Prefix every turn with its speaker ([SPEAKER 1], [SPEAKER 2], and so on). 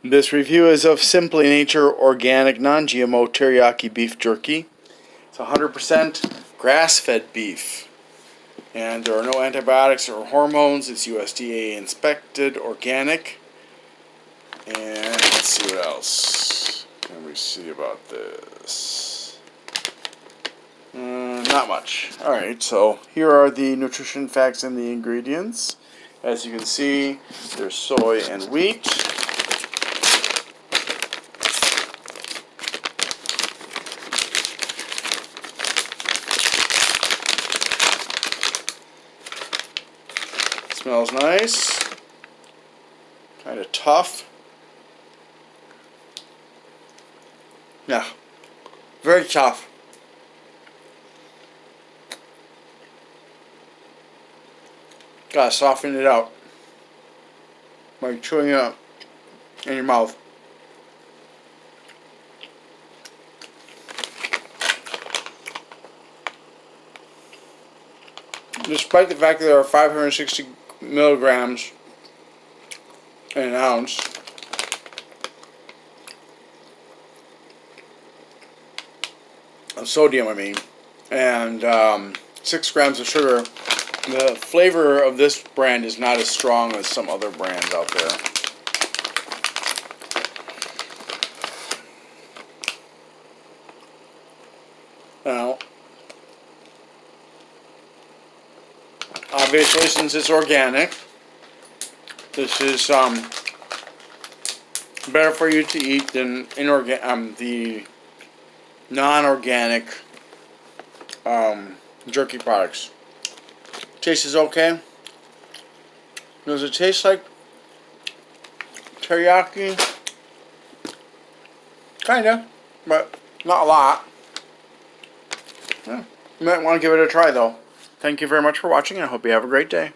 [SPEAKER 1] This review is of Simply Nature Organic Non-GMO Teriyaki Beef Jerky. It's 100% grass-fed beef. And there are no antibiotics or hormones. It's USDA inspected, organic. And let's see what else can we see about this. Not much. Alright, so here are the nutrition facts and the ingredients. As you can see, there's soy and wheat. Smells nice. Kind of tough. Yeah, very tough. Gotta soften it out by chewing it up in your mouth. Despite the fact that there are 560 milligrams in an ounce, of sodium, and 6 grams of sugar, the flavor of this brand is not as strong as some other brands out there. Now, obviously, since it's organic, this is better for you to eat than the non-organic jerky products. Taste is okay. Does it taste like teriyaki? Kinda, but not a lot. Yeah. You might want to give it a try though. Thank you very much for watching, and I hope you have a great day.